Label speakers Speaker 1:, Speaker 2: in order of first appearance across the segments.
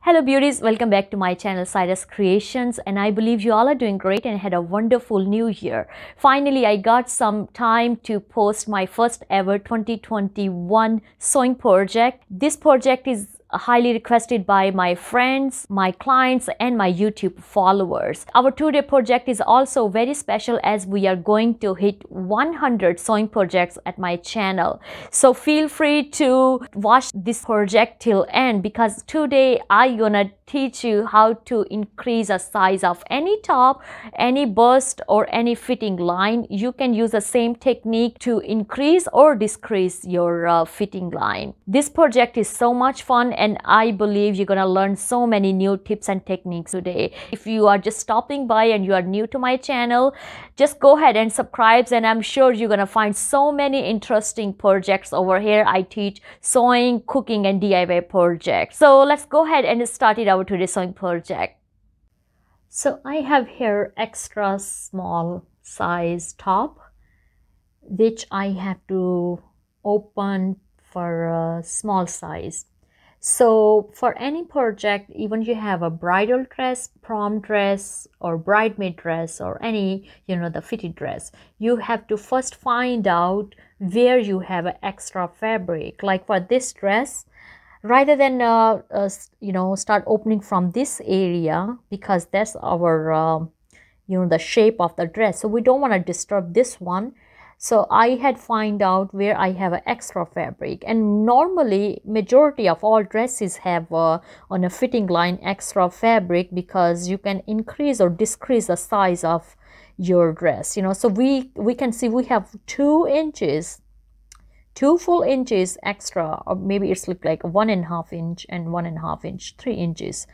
Speaker 1: Hello beauties, welcome back to my channel Cyrus Creations, and I believe you all are doing great and had a wonderful new year. Finally, I got some time to post my first ever 2021 sewing project. This project is highly requested by my friends, my clients, and my YouTube followers. Our two-day project is also very special as we are going to hit 100 sewing projects at my channel. So feel free to watch this project till end, because today I'm gonna teach you how to increase the size of any top, any bust, or any fitting line. You can use the same technique to increase or decrease your fitting line. This project is so much fun, and I believe you're gonna learn so many new tips and techniques today. If you are just stopping by and you are new to my channel, just go ahead and subscribe, and I'm sure you're gonna find so many interesting projects over here. I teach sewing, cooking, and DIY projects. So let's go ahead and start it our today's sewing project. So I have here extra small size top, which I have to open for a small size. So for any project, even you have a bridal dress, prom dress, or bridesmaid dress, or any, the fitted dress, you have to first find out where you have an extra fabric. Like for this dress, rather than start opening from this area, because that's our the shape of the dress, so we don't want to disturb this one. So I had find out where I have an extra fabric, and normally majority of all dresses have on a fitting line extra fabric, because you can increase or decrease the size of your dress. So we can see we have 2 inches, 2 full inches extra, or maybe it's look like 1.5 inch and 1.5 inch, 3 inches,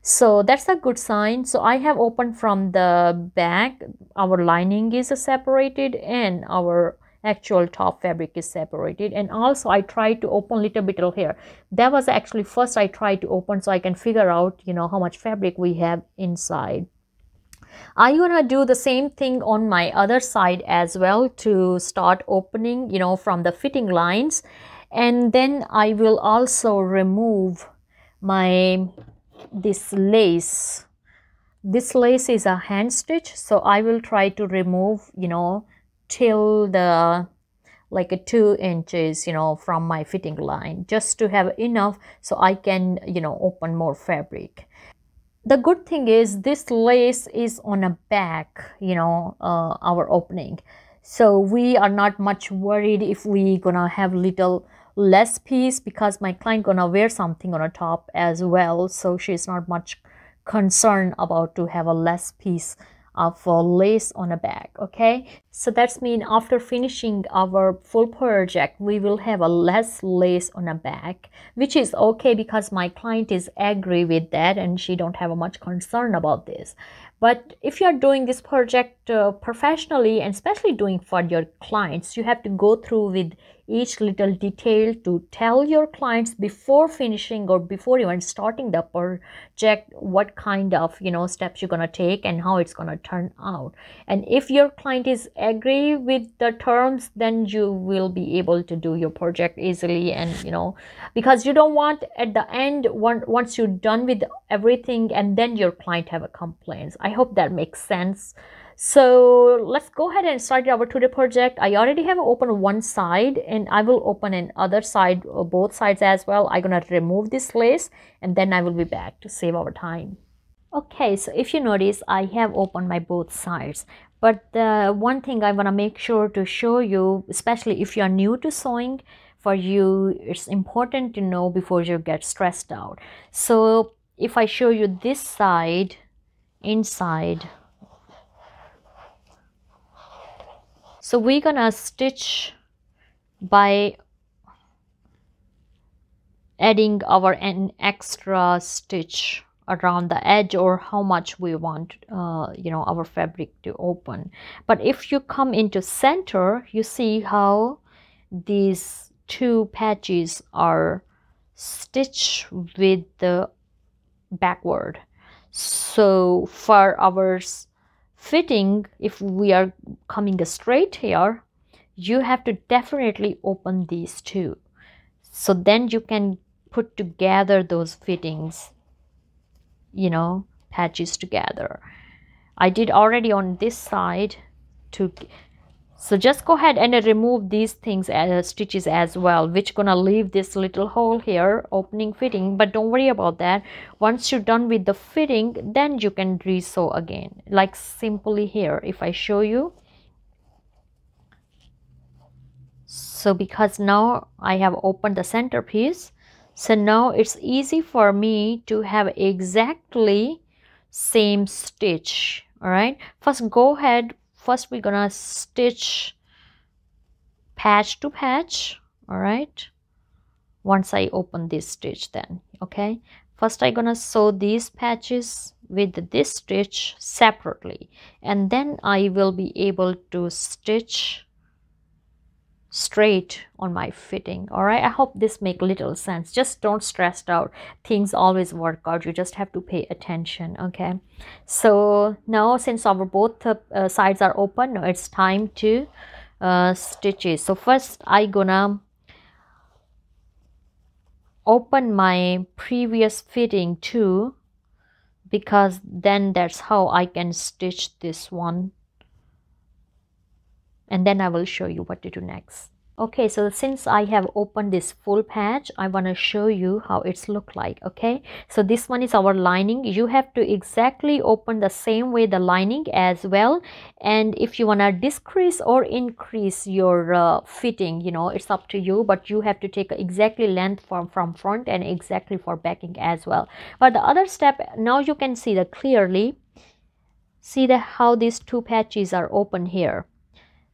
Speaker 1: so that's a good sign. So I have opened from the back, our lining is separated and our actual top fabric is separated. And also I tried to open a little bit here. That was actually first I tried to open so I can figure out how much fabric we have inside. I'm gonna do the same thing on my other side as well, to start opening from the fitting lines. And then I will also remove this lace. This lace is a hand stitch, so I will try to remove till the like a 2 inches from my fitting line, just to have enough so I can open more fabric. The good thing is this lace is on a back, our opening. So we are not much worried if we gonna have little less piece, because my client gonna wear something on a top as well. So she's not much concerned about to have a less piece of lace on a back. Okay, so that's mean after finishing our full project, we will have a less lace on a back, which is okay, because my client is agree with that and she don't have a much concern about this. But if you're doing this project professionally, and especially doing for your clients, you have to go through with each little detail to tell your clients before finishing or before even starting the project what kind of steps you're gonna take and how it's gonna turn out. And if your client is agree with the terms, then you will be able to do your project easily. And because you don't want at the end, once you're done with everything, and then your client have a complaints. I hope that makes sense. So let's go ahead and start our today project. I already have opened one side, and I will open another side, both sides as well. I'm gonna remove this lace, and then I will be back to save our time. Okay, so if you notice, I have opened my both sides. But the one thing I want to make sure to show you, especially if you are new to sewing, for you it's important to know before you get stressed out. So if I show you this side inside, so we're gonna stitch by adding an extra stitch around the edge, or how much we want our fabric to open. But if you come into center, you see how these 2 patches are stitched with the backward. So for our fitting, if we are coming straight here, you have to definitely open these 2. So then you can put together those fittings, you know, patches together. I did already on this side to, so just go ahead and remove these things as stitches as well, which gonna leave this little hole here, opening fitting. But don't worry about that. Once you're done with the fitting, then you can re-sew again, like simply here. If I show you, so because now I have opened the centerpiece, so now it's easy for me to have exactly same stitch. All right, first go ahead, first we're gonna stitch patch to patch. All right, once I open this stitch, then okay, first I'm gonna sew these patches with this stitch separately, and then I will be able to stitch straight on my fitting. All right, I hope this make little sense. Just don't stress out, things always work out, you just have to pay attention. Okay, so now since our both sides are open, now it's time to stitches. So first I gonna open my previous fitting too, because then that's how I can stitch this one, and then I will show you what to do next. Okay, so since I have opened this full patch, I want to show you how it's look like. Okay, so this one is our lining. You have to exactly open the same way the lining as well, and if you want to decrease or increase your fitting, you know, it's up to you, but you have to take exactly length from front and exactly for backing as well. But the other step, now you can see that clearly, see that how these two patches are open here.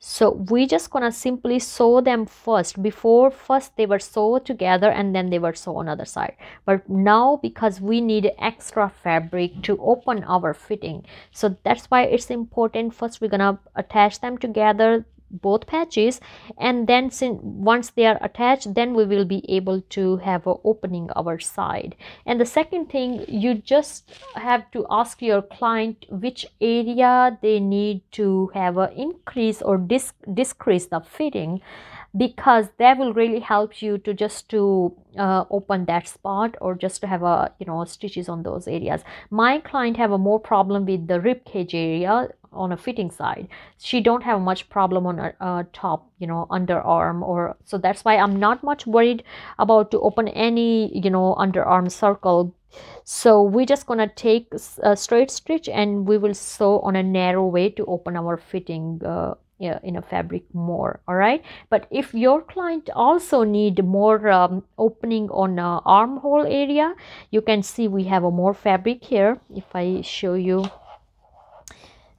Speaker 1: So we just gonna simply sew them first. Before, first they were sewed together and then they were sewn on other side, but now because we need extra fabric to open our fitting, so that's why it's important, first we're gonna attach them together, both patches, and then once they are attached, then we will be able to have a opening our side. And the second thing, you just have to ask your client which area they need to have a increase or decrease the fitting, because that will really help you to just to open that spot, or just to have a, you know, stitches on those areas. My client have a more problem with the rib cage area on a fitting side. She don't have much problem on a top, you know, underarm, or so that's why I'm not much worried about to open any, you know, underarm circle. So we're just gonna take a straight stitch and we will sew on a narrow way to open our fitting yeah, in a fabric more. All right, but if your client also need more opening on armhole area, you can see we have a more fabric here. If I show you,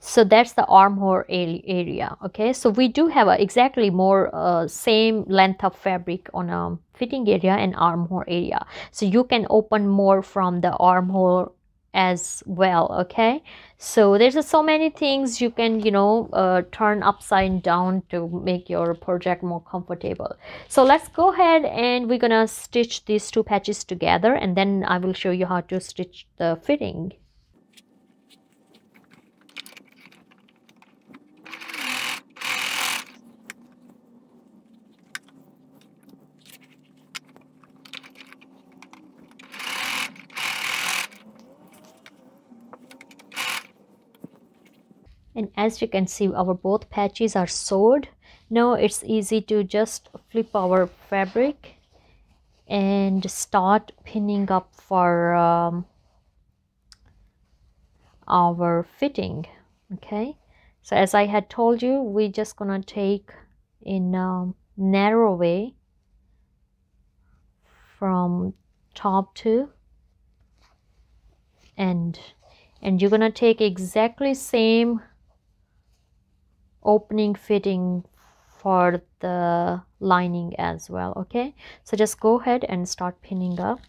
Speaker 1: so that's the armhole area. Okay, so we do have a exactly more same length of fabric on a fitting area and armhole area, so you can open more from the armhole as well. Okay, so there's so many things you can, you know, turn upside down to make your project more comfortable. So let's go ahead and we're gonna stitch these two patches together, and then I will show you how to stitch the fitting. And as you can see, our both patches are sewed. Now it's easy to just flip our fabric and start pinning up for our fitting. Okay, so as I had told you, we just gonna take in a narrow way from top to end, and you're gonna take exactly same opening fitting for the lining as well. Okay, so just go ahead and start pinning up.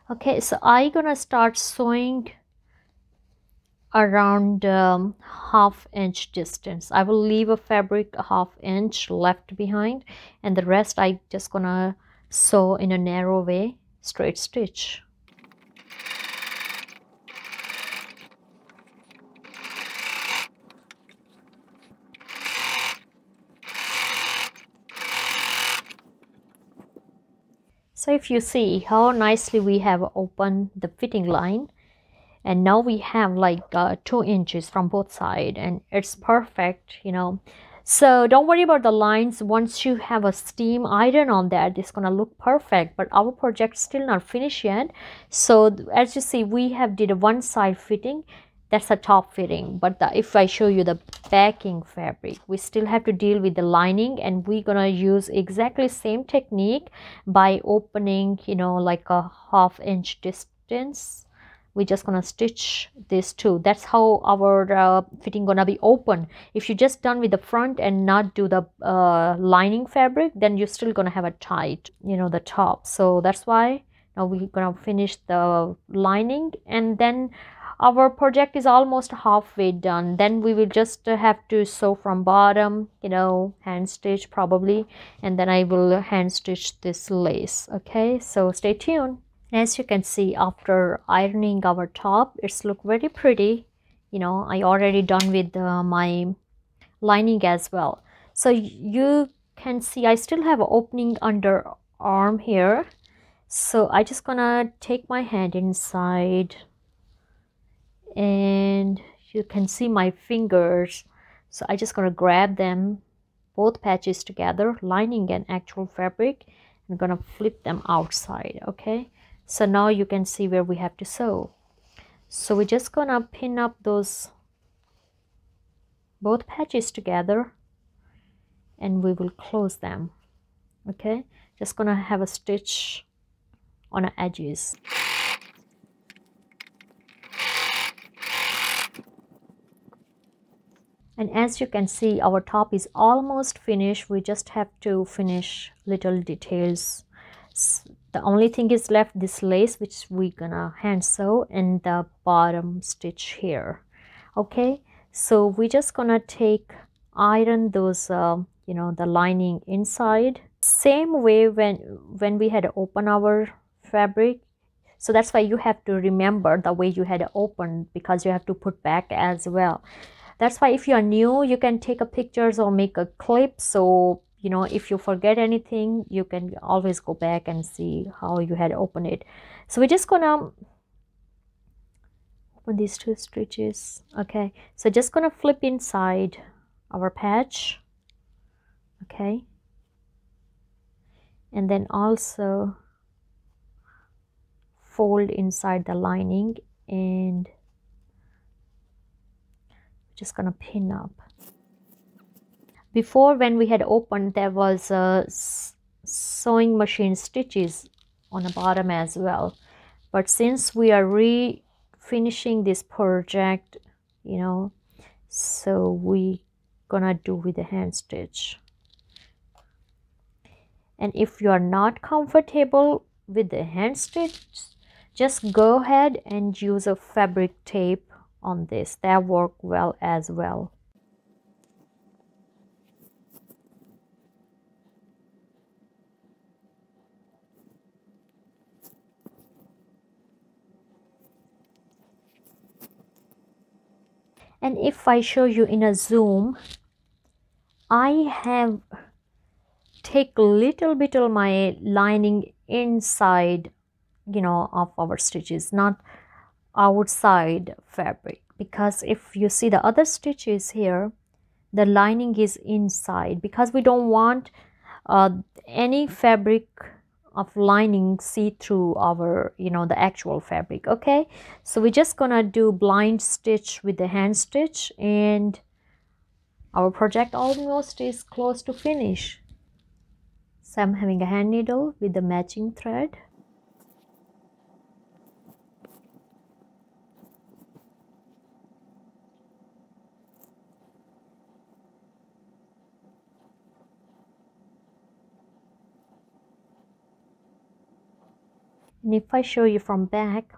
Speaker 1: Okay, so I'm gonna start sewing around half-inch distance. I will leave a fabric a half-inch left behind, and the rest I just gonna So in a narrow way, straight stitch. So if you see how nicely we have opened the fitting line, and now we have like 2 inches from both sides, and it's perfect, you know. So don't worry about the lines. Once you have a steam iron on that, it's gonna look perfect. But our project's still not finished yet. So as you see, we have did a one side fitting. That's a top fitting. But if I show you the backing fabric, we still have to deal with the lining, and we're gonna use exactly same technique by opening, you know, like a 1/2 inch distance. We're just gonna stitch this too. That's how our fitting gonna be open. If you just done with the front and not do the lining fabric, then you're still gonna have a tight, you know, the top. So that's why now we're gonna finish the lining, and then our project is almost halfway done. Then we will just have to sew from bottom, you know, hand stitch probably, and then I will hand stitch this lace. Okay, so stay tuned. As you can see, after ironing our top, it's look very pretty. You know, I already done with my lining as well. So you can see I still have an opening under arm here. So I just gonna take my hand inside, and you can see my fingers. So I just gonna grab them, both patches together, lining and actual fabric. I'm gonna flip them outside. Okay, so now you can see where we have to sew. So we're just gonna pin up those both patches together, and we will close them. Okay, just gonna have a stitch on the edges. And as you can see, our top is almost finished. We just have to finish little details. The only thing is left this lace, which we're gonna hand sew, and the bottom stitch here. Okay, so we're just gonna iron those you know, the lining inside, same way when we had opened our fabric. So that's why you have to remember the way you had opened, because you have to put back as well. That's why if you are new, you can take a pictures or make a clip. So, you know, if you forget anything, you can always go back and see how you had opened it. So we're just gonna open these 2 stitches. Okay, so just gonna flip inside our patch. Okay, and then also fold inside the lining, and just gonna pin up. Before, when we had opened, there was sewing machine stitches on the bottom as well, but since we are finishing this project, you know, so we gonna do with the hand stitch. And if you are not comfortable with the hand stitch, just go ahead and use a fabric tape on this. That work well as well. And if I show you in a zoom, I have take a little bit of my lining inside, you know, of our stitches, not outside fabric, because if you see the other stitches here, the lining is inside, because we don't want any fabric of lining see through our, you know, the actual fabric. Okay, so we're just gonna do blind stitch with the hand stitch, and our project almost is close to finish. So I'm having a hand needle with the matching thread. And if I show you from back,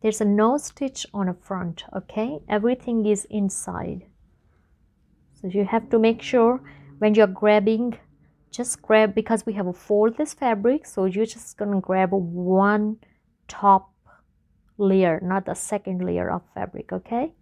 Speaker 1: there's a no stitch on the front. Okay, everything is inside. So you have to make sure when you're grabbing just grab, because we have a fold this fabric, so you're just gonna grab one top layer, not the second layer of fabric. Okay,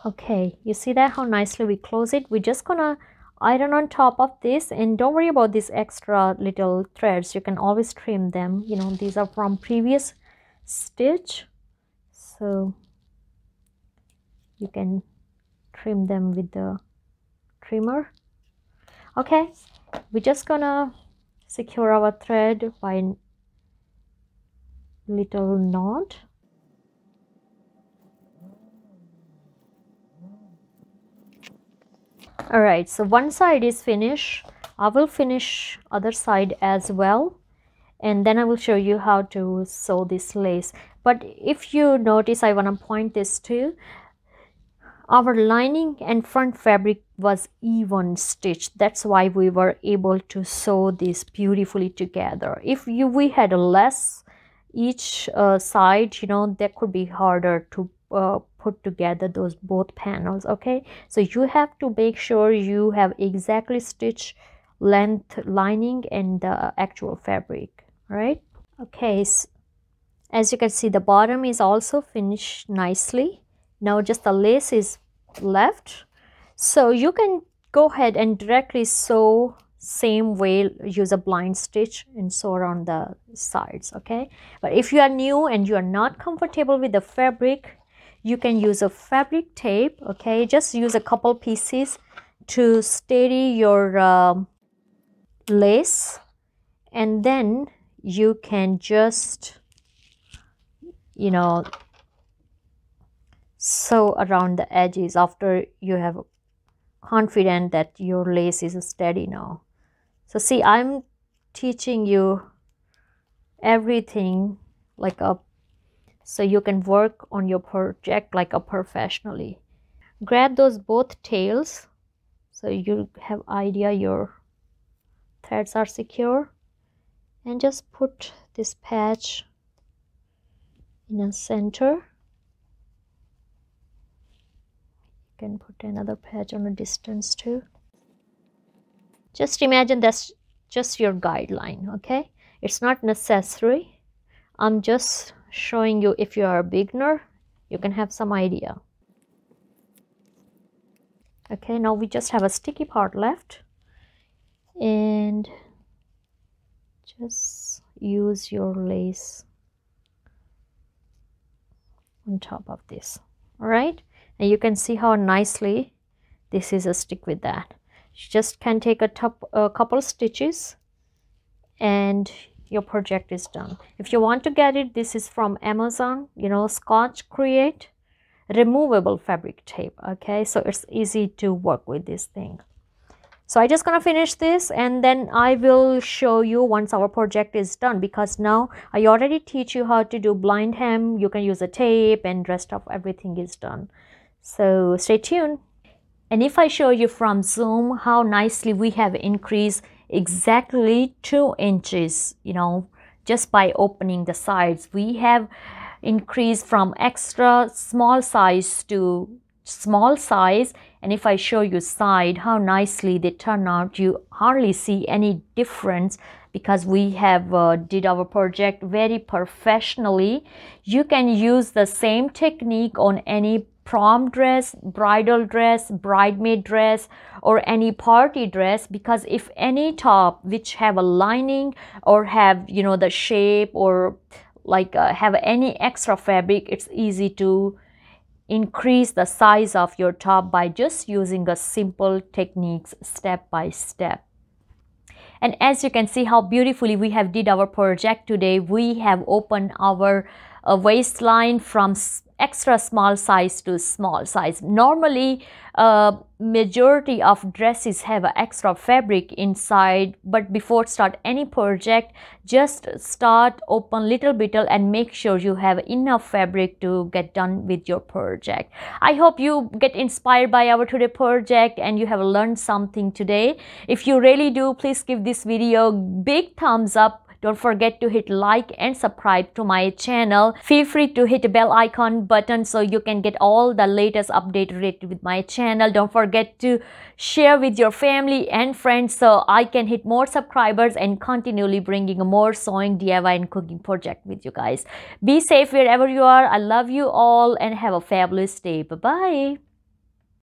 Speaker 1: okay, you see that how nicely we close it? We're just gonna iron on top of this, and don't worry about these extra little threads, you can always trim them. You know, these are from previous stitch, so you can trim them with the trimmer. Okay, we're just gonna secure our thread by a little knot. All right, so one side is finished. I will finish other side as well, and then I will show you how to sew this lace. But if you notice, I want to point this too, our lining and front fabric was even stitched. That's why we were able to sew this beautifully together. If we had a less each side, you know, that could be harder to put together those both panels. Okay, so you have to make sure you have exactly stitch length lining and the actual fabric. Right? Okay, so as you can see, the bottom is also finished nicely. Now just the lace is left, so you can go ahead and directly sew same way, use a blind stitch and sew around the sides. Okay, but if you are new and you are not comfortable with the fabric, you can use a fabric tape. Okay, just use a couple pieces to steady your lace, and then you can just, you know, sew around the edges after you have confident that your lace is steady now. So see, I'm teaching you everything like a, so you can work on your project like a professionally. Grab those both tails so you have idea your threads are secure, and just put this patch in the center. You can put another patch on a distance too. Just imagine that's just your guideline. Okay, it's not necessary. I'm just showing you, if you are a beginner, you can have some idea. Okay, now we just have a sticky part left, and just use your lace on top of this. All right, and you can see how nicely this is a stick with that. You just can take a couple stitches and your project is done. If you want to get it, this is from Amazon, you know, Scotch Create removable fabric tape. Okay, so it's easy to work with this thing. So I just gonna finish this, and then I will show you once our project is done, because now I already teach you how to do blind hem. You can use a tape, and rest of everything is done. So stay tuned. And if I show you from Zoom how nicely we have increased exactly 2 inches, you know, just by opening the sides, we have increased from extra small size to small size. And if I show you side, how nicely they turn out, you hardly see any difference because we have did our project very professionally. You can use the same technique on any prom dress, bridal dress, bridesmaid dress, or any party dress, because if any top which have a lining or have, you know, the shape or like have any extra fabric, it's easy to increase the size of your top by just using a simple techniques step by step. And as you can see how beautifully we have did our project today, we have opened our waistline from extra small size to small size. Normally majority of dresses have extra fabric inside, but before start any project, just start open little bit and make sure you have enough fabric to get done with your project. I hope you get inspired by our today project and you have learned something today. If you really do, please give this video big thumbs up. Don't forget to hit like and subscribe to my channel. Feel free to hit the bell icon button so you can get all the latest update related with my channel. Don't forget to share with your family and friends so I can hit more subscribers and continually bringing more sewing, DIY and cooking project with you guys. Be safe wherever you are. I love you all and have a fabulous day. Bye-bye.